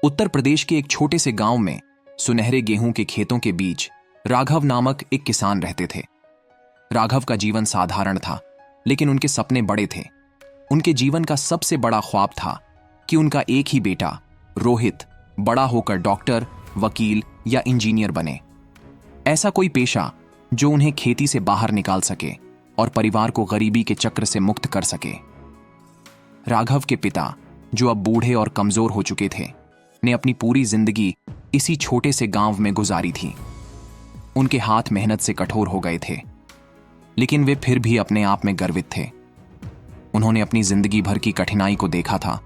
उत्तर प्रदेश के एक छोटे से गांव में सुनहरे गेहूं के खेतों के बीच राघव नामक एक किसान रहते थे। राघव का जीवन साधारण था, लेकिन उनके सपने बड़े थे। उनके जीवन का सबसे बड़ा ख्वाब था कि उनका एक ही बेटा रोहित बड़ा होकर डॉक्टर, वकील या इंजीनियर बने। ऐसा कोई पेशा जो उन्हें खेती से बाहर निकाल सके और परिवार को गरीबी के चक्र से मुक्त कर सके। राघव के पिता, जो अब बूढ़े और कमजोर हो चुके थे, ने अपनी पूरी जिंदगी इसी छोटे से गांव में गुजारी थी। उनके हाथ मेहनत से कठोर हो गए थे, लेकिन वे फिर भी अपने आप में गर्वित थे। उन्होंने अपनी जिंदगी भर की कठिनाई को देखा था,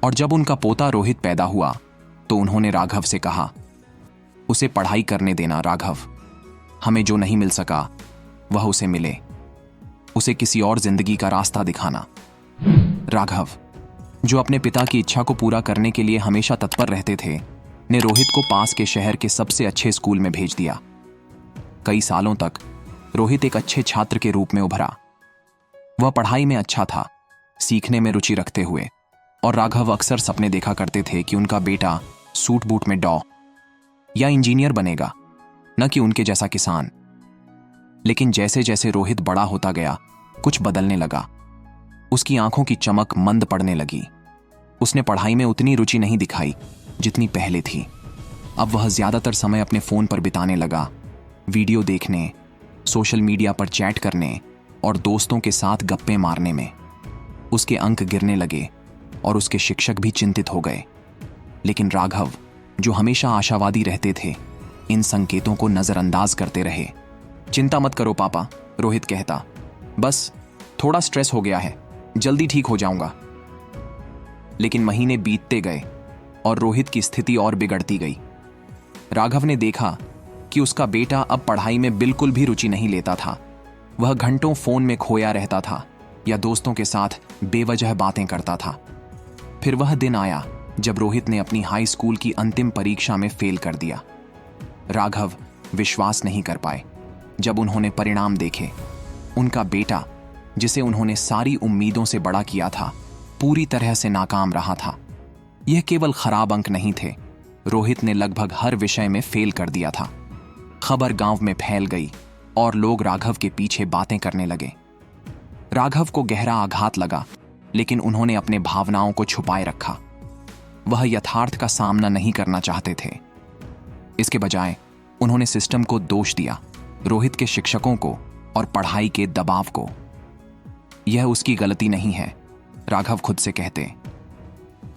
और जब उनका पोता रोहित पैदा हुआ तो उन्होंने राघव से कहा, उसे पढ़ाई करने देना राघव। हमें जो नहीं मिल सका वह उसे मिले। उसे किसी और जिंदगी का रास्ता दिखाना। राघव, जो अपने पिता की इच्छा को पूरा करने के लिए हमेशा तत्पर रहते थे, ने रोहित को पास के शहर के सबसे अच्छे स्कूल में भेज दिया। कई सालों तक रोहित एक अच्छे छात्र के रूप में उभरा। वह पढ़ाई में अच्छा था, सीखने में रुचि रखते हुए, और राघव अक्सर सपने देखा करते थे कि उनका बेटा सूट बूट में या इंजीनियर बनेगा, न कि उनके जैसा किसान। लेकिन जैसे जैसे रोहित बड़ा होता गया, कुछ बदलने लगा। उसकी आंखों की चमक मंद पड़ने लगी। उसने पढ़ाई में उतनी रुचि नहीं दिखाई जितनी पहले थी। अब वह ज्यादातर समय अपने फोन पर बिताने लगा, वीडियो देखने, सोशल मीडिया पर चैट करने और दोस्तों के साथ गप्पे मारने में। उसके अंक गिरने लगे और उसके शिक्षक भी चिंतित हो गए। लेकिन राघव, जो हमेशा आशावादी रहते थे, इन संकेतों को नजरअंदाज करते रहे। चिंता मत करो पापा, रोहित कहता, बस थोड़ा स्ट्रेस हो गया है, जल्दी ठीक हो जाऊंगा। लेकिन महीने बीतते गए और रोहित की स्थिति और बिगड़ती गई। राघव ने देखा कि उसका बेटा अब पढ़ाई में बिल्कुल भी रुचि नहीं लेता था। वह घंटों फोन में खोया रहता था या दोस्तों के साथ बेवजह बातें करता था। फिर वह दिन आया जब रोहित ने अपनी हाई स्कूल की अंतिम परीक्षा में फेल कर दिया। राघव विश्वास नहीं कर पाए जब उन्होंने परिणाम देखे। उनका बेटा, जिसे उन्होंने सारी उम्मीदों से बड़ा किया था, पूरी तरह से नाकाम रहा था। यह केवल खराब अंक नहीं थे, रोहित ने लगभग हर विषय में फेल कर दिया था। खबर गांव में फैल गई और लोग राघव के पीछे बातें करने लगे। राघव को गहरा आघात लगा, लेकिन उन्होंने अपने भावनाओं को छुपाए रखा। वह यथार्थ का सामना नहीं करना चाहते थे। इसके बजाय उन्होंने सिस्टम को दोष दिया, रोहित के शिक्षकों को और पढ़ाई के दबाव को। यह उसकी गलती नहीं है, राघव खुद से कहते।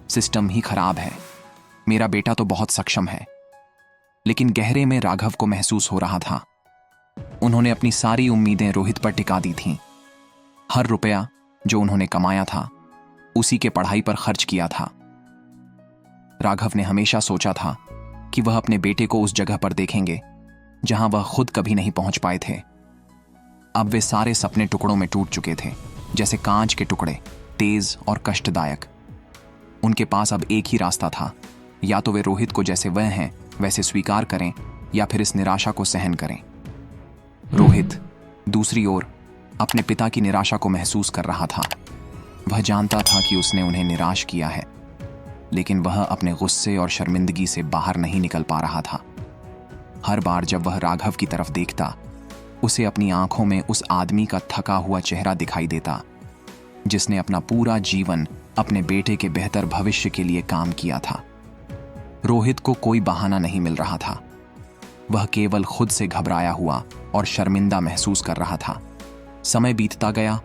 सिस्टम ही खराब है। मेरा बेटा तो बहुत सक्षम है। लेकिन गहरे में राघव को महसूस हो रहा था, उन्होंने अपनी सारी उम्मीदें रोहित पर टिका दी थीं। हर रुपया जो उन्होंने कमाया था, उसी के पढ़ाई पर खर्च किया था। राघव ने हमेशा सोचा था कि वह अपने बेटे को उस जगह पर देखेंगे जहां वह खुद कभी नहीं पहुंच पाए थे। अब वे सारे सपने टुकड़ों में टूट चुके थे, जैसे कांच के टुकड़े, तेज और कष्टदायक। उनके पास अब एक ही रास्ता था, या तो वे रोहित को जैसे वह हैं वैसे स्वीकार करें, या फिर इस निराशा को सहन करें। रोहित, दूसरी ओर, अपने पिता की निराशा को महसूस कर रहा था। वह जानता था कि उसने उन्हें निराश किया है, लेकिन वह अपने गुस्से और शर्मिंदगी से बाहर नहीं निकल पा रहा था। हर बार जब वह राघव की तरफ देखता, उसे अपनी आंखों में उस आदमी का थका हुआ चेहरा दिखाई देता, जिसने अपना पूरा जीवन अपने बेटे के बेहतर भविष्य के लिए काम किया था। रोहित को कोई बहाना नहीं मिल रहा था। वह केवल खुद से घबराया हुआ और शर्मिंदा महसूस कर रहा था। समय बीतता गया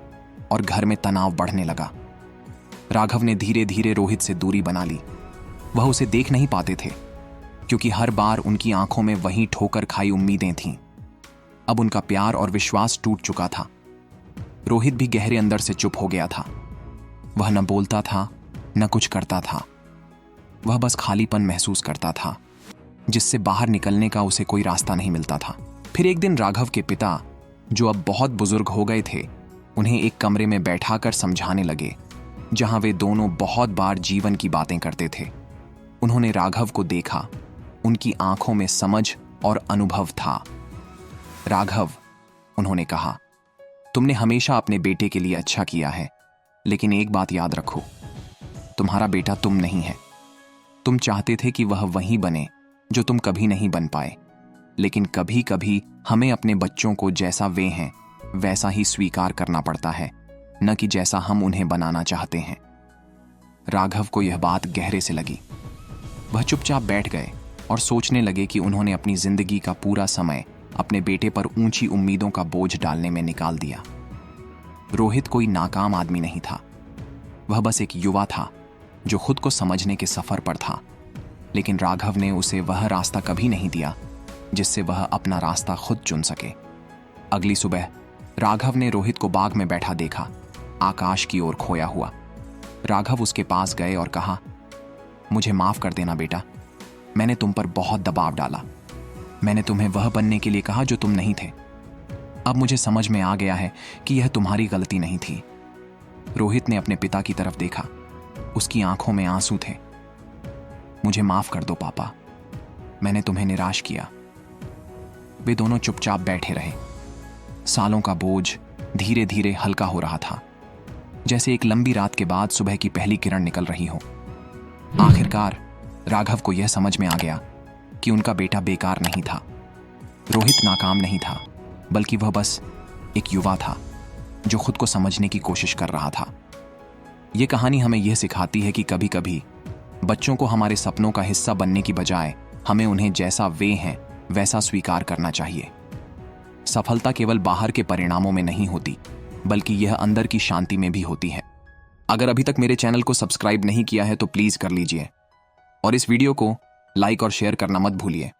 और घर में तनाव बढ़ने लगा। राघव ने धीरे धीरे रोहित से दूरी बना ली। वह उसे देख नहीं पाते थे, क्योंकि हर बार उनकी आंखों में वही ठोकर खाई उम्मीदें थीं। अब उनका प्यार और विश्वास टूट चुका था। रोहित भी गहरे अंदर से चुप हो गया था। वह न बोलता था, न कुछ करता था। वह बस खालीपन महसूस करता था, जिससे बाहर निकलने का उसे कोई रास्ता नहीं मिलता था। फिर एक दिन राघव के पिता, जो अब बहुत बुजुर्ग हो गए थे, उन्हें एक कमरे में बैठाकर समझाने लगे, जहां वे दोनों बहुत बार जीवन की बातें करते थे। उन्होंने राघव को देखा। उनकी आंखों में समझ और अनुभव था। राघव, उन्होंने कहा, तुमने हमेशा अपने बेटे के लिए अच्छा किया है, लेकिन एक बात याद रखो, तुम्हारा बेटा तुम नहीं है। तुम चाहते थे कि वह वही बने जो तुम कभी नहीं बन पाए, लेकिन कभी कभी हमें अपने बच्चों को जैसा वे हैं वैसा ही स्वीकार करना पड़ता है, न कि जैसा हम उन्हें बनाना चाहते हैं। राघव को यह बात गहरे से लगी। वह चुपचाप बैठ गए और सोचने लगे कि उन्होंने अपनी जिंदगी का पूरा समय अपने बेटे पर ऊंची उम्मीदों का बोझ डालने में निकाल दिया। रोहित कोई नाकाम आदमी नहीं था, वह बस एक युवा था जो खुद को समझने के सफर पर था, लेकिन राघव ने उसे वह रास्ता कभी नहीं दिया जिससे वह अपना रास्ता खुद चुन सके। अगली सुबह राघव ने रोहित को बाग में बैठा देखा, आकाश की ओर खोया हुआ। राघव उसके पास गए और कहा, मुझे माफ कर देना बेटा, मैंने तुम पर बहुत दबाव डाला। मैंने तुम्हें वह बनने के लिए कहा जो तुम नहीं थे। अब मुझे समझ में आ गया है कि यह तुम्हारी गलती नहीं थी। रोहित ने अपने पिता की तरफ देखा, उसकी आंखों में आंसू थे। मुझे माफ कर दो पापा, मैंने तुम्हें निराश किया। वे दोनों चुपचाप बैठे रहे। सालों का बोझ धीरे धीरे हल्का हो रहा था, जैसे एक लंबी रात के बाद सुबह की पहली किरण निकल रही हो। आखिरकार राघव को यह समझ में आ गया कि उनका बेटा बेकार नहीं था। रोहित नाकाम नहीं था, बल्कि वह बस एक युवा था जो खुद को समझने की कोशिश कर रहा था। यह कहानी हमें यह सिखाती है कि कभी कभी बच्चों को हमारे सपनों का हिस्सा बनने की बजाय हमें उन्हें जैसा वे हैं वैसा स्वीकार करना चाहिए। सफलता केवल बाहर के परिणामों में नहीं होती, बल्कि यह अंदर की शांति में भी होती है। अगर अभी तक मेरे चैनल को सब्सक्राइब नहीं किया है तो प्लीज कर लीजिए और इस वीडियो को लाइक और शेयर करना मत भूलिए।